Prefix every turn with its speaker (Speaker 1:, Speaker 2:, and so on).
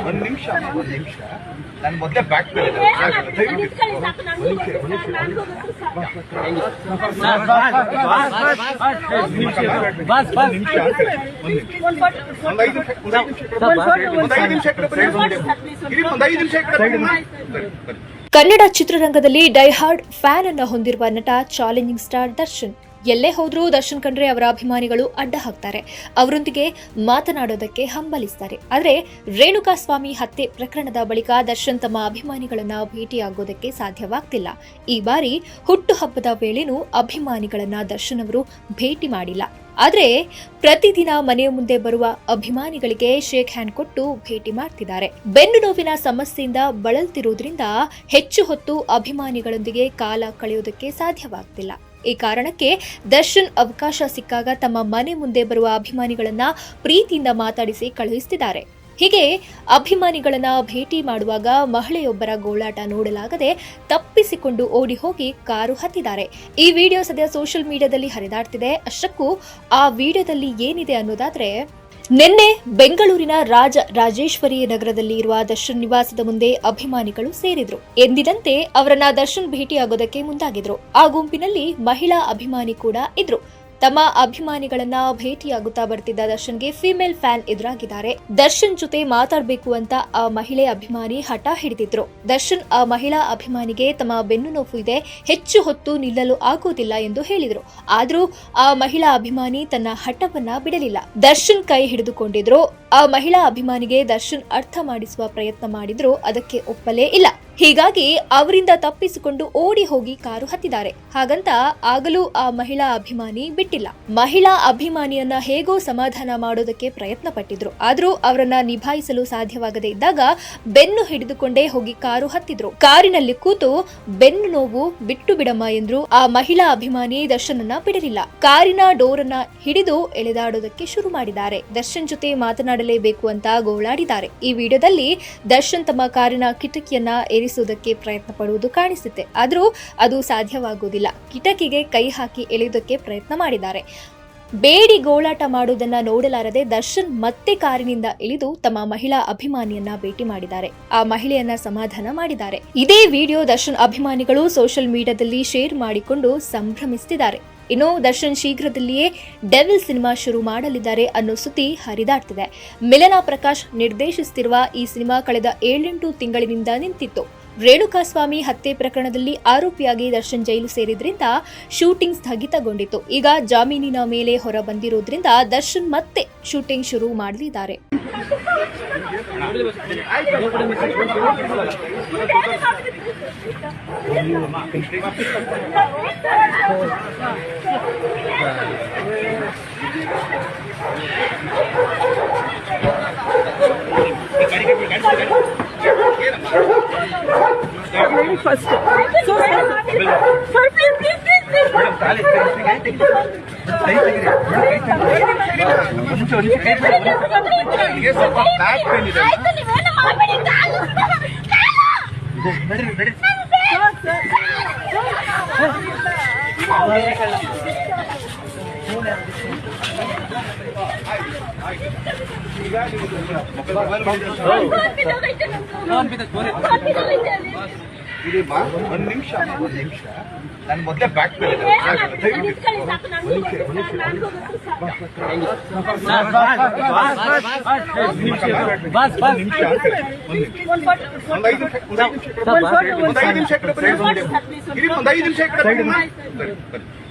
Speaker 1: ಒಂದು ನಿಮಿಷ ನಾನು ಮೊದಲೇ ಬ್ಯಾಕ್
Speaker 2: ಕನ್ನಡ ಚಿತ್ರರಂಗದಲ್ಲಿ ಡೈಹಾರ್ಡ್ ಫ್ಯಾನ್ ಅನ್ನು ಹೊಂದಿರುವ ನಟ ಚಾಲೆಂಜಿಂಗ್ ಸ್ಟಾರ್ ದರ್ಶನ್. ಎಲ್ಲೇ ಹೋದ್ರೂ ದರ್ಶನ್ ಕಂಡ್ರೆ ಅವರ ಅಭಿಮಾನಿಗಳು ಅಡ್ಡ ಹಾಕ್ತಾರೆ, ಅವರೊಂದಿಗೆ ಮಾತನಾಡೋದಕ್ಕೆ ಹಂಬಲಿಸ್ತಾರೆ. ಆದರೆ ರೇಣುಕಾಸ್ವಾಮಿ ಹತ್ಯೆ ಪ್ರಕರಣದ ಬಳಿಕ ದರ್ಶನ್ ತಮ್ಮ ಅಭಿಮಾನಿಗಳನ್ನ ಭೇಟಿಯಾಗೋದಕ್ಕೆ ಸಾಧ್ಯವಾಗ್ತಿಲ್ಲ. ಈ ಬಾರಿ ಹುಟ್ಟುಹಬ್ಬದ ವೇಳೆನೂ ಅಭಿಮಾನಿಗಳನ್ನ ದರ್ಶನ್ ಅವರು ಭೇಟಿ ಮಾಡಿಲ್ಲ. ಆದರೆ ಪ್ರತಿದಿನ ಮನೆಯ ಮುಂದೆ ಬರುವ ಅಭಿಮಾನಿಗಳಿಗೆ ಶೇಕ್ ಹ್ಯಾಂಡ್ ಕೊಟ್ಟು ಭೇಟಿ ಮಾಡ್ತಿದ್ದಾರೆ. ಬೆನ್ನು ನೋವಿನ ಸಮಸ್ಯೆಯಿಂದ ಬಳಲ್ತಿರುವುದರಿಂದ ಹೆಚ್ಚು ಹೊತ್ತು ಅಭಿಮಾನಿಗಳೊಂದಿಗೆ ಕಾಲ ಕಳೆಯೋದಕ್ಕೆ ಸಾಧ್ಯವಾಗ್ತಿಲ್ಲ. ಈ ಕಾರಣಕ್ಕೆ ದರ್ಶನ್ ಅವಕಾಶ ಸಿಕ್ಕಾಗ ತಮ್ಮ ಮನೆ ಮುಂದೆ ಬರುವ ಅಭಿಮಾನಿಗಳನ್ನ ಪ್ರೀತಿಯಿಂದ ಮಾತಾಡಿಸಿ ಕಳುಹಿಸುತ್ತಿದ್ದಾರೆ. ಹೀಗೆ ಅಭಿಮಾನಿಗಳನ್ನ ಭೇಟಿ ಮಾಡುವಾಗ ಮಹಿಳೆಯೊಬ್ಬರ ಗೋಳಾಟ ನೋಡಲಾಗದೆ ತಪ್ಪಿಸಿಕೊಂಡು ಓಡಿ ಹೋಗಿ ಕಾರು ಹತ್ತಿದ್ದಾರೆ. ಈ ವಿಡಿಯೋ ಸದ್ಯ ಸೋಷಿಯಲ್ ಮೀಡಿಯಾದಲ್ಲಿ ಹರಿದಾಡ್ತಿದೆ. ಅಷ್ಟಕ್ಕೂ ಆ ವಿಡಿಯೋದಲ್ಲಿ ಏನಿದೆ ಅನ್ನೋದಾದ್ರೆ, ನಿನ್ನೆ ಬೆಂಗಳೂರಿನ ರಾಜರಾಜೇಶ್ವರಿ ನಗರದಲ್ಲಿ ಇರುವ ದರ್ಶನ್ ನಿವಾಸದ ಮುಂದೆ ಅಭಿಮಾನಿಗಳು ಸೇರಿದ್ರು. ಎಂದಿನಂತೆ ಅವರನ್ನ ದರ್ಶನ್ ಭೇಟಿಯಾಗೋದಕ್ಕೆ ಮುಂದಾಗಿದ್ರು. ಆ ಗುಂಪಿನಲ್ಲಿ ಮಹಿಳಾ ಅಭಿಮಾನಿ ಕೂಡ ಇದ್ರು. ತಮ್ಮ ಅಭಿಮಾನಿಗಳನ್ನ ಭೇಟಿಯಾಗುತ್ತಾ ಬರ್ತಿದ್ದ ದರ್ಶನ್ಗೆ ಫಿಮೇಲ್ ಫ್ಯಾನ್ ಎದುರಾಗಿದ್ದಾರೆ. ದರ್ಶನ್ ಜೊತೆ ಮಾತಾಡಬೇಕು ಅಂತ ಆ ಮಹಿಳೆ ಅಭಿಮಾನಿ ಹಠ ಹಿಡಿದಿದ್ರು. ದರ್ಶನ್ ಆ ಮಹಿಳಾ ಅಭಿಮಾನಿಗೆ ತಮ್ಮ ಬೆನ್ನು ನೋವು ಇದೆ, ಹೆಚ್ಚು ಹೊತ್ತು ನಿಲ್ಲಲು ಆಗೋದಿಲ್ಲ ಎಂದು ಹೇಳಿದ್ರು. ಆದ್ರೂ ಆ ಮಹಿಳಾ ಅಭಿಮಾನಿ ತನ್ನ ಹಠವನ್ನ ಬಿಡಲಿಲ್ಲ. ದರ್ಶನ್ ಕೈ ಹಿಡಿದುಕೊಂಡಿದ್ರು. ಆ ಮಹಿಳಾ ಅಭಿಮಾನಿಗೆ ದರ್ಶನ್ ಅರ್ಥ ಮಾಡಿಸುವ ಪ್ರಯತ್ನ ಮಾಡಿದ್ರು. ಅದಕ್ಕೆ ಒಪ್ಪಲೇ ಇಲ್ಲ. ಹೀಗಾಗಿ ಅವರಿಂದ ತಪ್ಪಿಸಿಕೊಂಡು ಓಡಿ ಹೋಗಿ ಕಾರು ಹತ್ತಿದ್ದಾರೆ. ಹಾಗಂತ ಆಗಲೂ ಆ ಮಹಿಳಾ ಅಭಿಮಾನಿ ಬಿಟ್ಟಿಲ್ಲ. ಮಹಿಳಾ ಅಭಿಮಾನಿಯನ್ನ ಹೇಗೋ ಸಮಾಧಾನ ಮಾಡೋದಕ್ಕೆ ಪ್ರಯತ್ನ ಪಟ್ಟಿದ್ರು. ಆದ್ರೂ ಅವರನ್ನ ನಿಭಾಯಿಸಲು ಸಾಧ್ಯವಾಗದೇ ಇದ್ದಾಗ ಬೆನ್ನು ಹಿಡಿದುಕೊಂಡೇ ಹೋಗಿ ಕಾರು ಹತ್ತಿದ್ರು. ಕಾರಿನಲ್ಲಿ ಕೂತು ಬೆನ್ನು ನೋವು ಬಿಟ್ಟು ಬಿಡಮ್ಮ ಎಂದ್ರು. ಆ ಮಹಿಳಾ ಅಭಿಮಾನಿ ದರ್ಶನನ್ನ ಬಿಡಲಿಲ್ಲ. ಕಾರಿನ ಡೋರನ್ನ ಹಿಡಿದು ಎಳೆದಾಡೋದಕ್ಕೆ ಶುರು ಮಾಡಿದ್ದಾರೆ. ದರ್ಶನ್ ಜೊತೆ ಮಾತನಾಡಲೇಬೇಕು ಅಂತ ಗೋಳಾಡಿದ್ದಾರೆ. ಈ ವಿಡಿಯೋದಲ್ಲಿ ದರ್ಶನ್ ತಮ್ಮ ಕಾರಿನ ಕಿಟಕಿಯನ್ನ ಏರಿಸುವುದಕ್ಕೆ ಪ್ರಯತ್ನ ಪಡುವುದು ಕಾಣಿಸುತ್ತೆ. ಆದ್ರೂ ಅದು ಸಾಧ್ಯವಾಗುವುದಿಲ್ಲ. ಕಿಟಕಿಗೆ ಕೈ ಹಾಕಿ ಎಳೆಯುವುದಕ್ಕೆ ಪ್ರಯತ್ನ ಮಾಡಿದ್ದಾರೆ. ಬೇಡಿ ಗೋಳಾಟ ಮಾಡುವುದನ್ನ ನೋಡಲಾರದೆ ದರ್ಶನ್ ಮತ್ತೆ ಕಾರಿನಿಂದ ಇಳಿದು ತಮ್ಮ ಮಹಿಳಾ ಅಭಿಮಾನಿಯನ್ನ ಭೇಟಿ ಮಾಡಿದ್ದಾರೆ. ಆ ಮಹಿಳೆಯನ್ನ ಸಮಾಧಾನ ಮಾಡಿದ್ದಾರೆ. ಇದೇ ವಿಡಿಯೋ ದರ್ಶನ್ ಅಭಿಮಾನಿಗಳು ಸೋಷಿಯಲ್ ಮೀಡಿಯಾದಲ್ಲಿ ಶೇರ್ ಮಾಡಿಕೊಂಡು ಸಂಭ್ರಮಿಸುತ್ತಿದ್ದಾರೆ. ಇನ್ನು ದರ್ಶನ್ ಶೀಘ್ರದಲ್ಲಿಯೇ ಡೆವಿಲ್ ಸಿನಿಮಾ ಶುರು ಮಾಡಲಿದ್ದಾರೆ ಅನ್ನೋ ಸುದ್ದಿ ಹರಿದಾಡ್ತಿದೆ. ಮಿಲನಾ ಪ್ರಕಾಶ್ ನಿರ್ದೇಶಿಸುತ್ತಿರುವ ಈ ಸಿನಿಮಾ ಕಳೆದ 7-8 ತಿಂಗಳಿನಿಂದ ನಿಂತಿತ್ತು. ರೇಣುಕಾಸ್ವಾಮಿ ಹತ್ಯೆ ಪ್ರಕರಣದಲ್ಲಿ ಆರೋಪಿಯಾಗಿ ದರ್ಶನ್ ಜೈಲು ಸೇರಿದ್ರಿಂದ ಶೂಟಿಂಗ್ ಸ್ಥಗಿತಗೊಂಡಿತ್ತು. ಈಗ ಜಾಮೀನಿನ ಮೇಲೆ ಹೊರ ಬಂದಿರೋದ್ರಿಂದ ದರ್ಶನ್ ಮತ್ತೆ ಶೂಟಿಂಗ್ ಶುರು ಮಾಡಲಿದ್ದಾರೆ.
Speaker 3: First. So, sir, please.
Speaker 1: ಒಂದು ನಿಮಿಷ ನಾನು ಮೊದಲೇ ಬ್ಯಾಕ್ ಒಂದು 5 ನಿಮಿಷ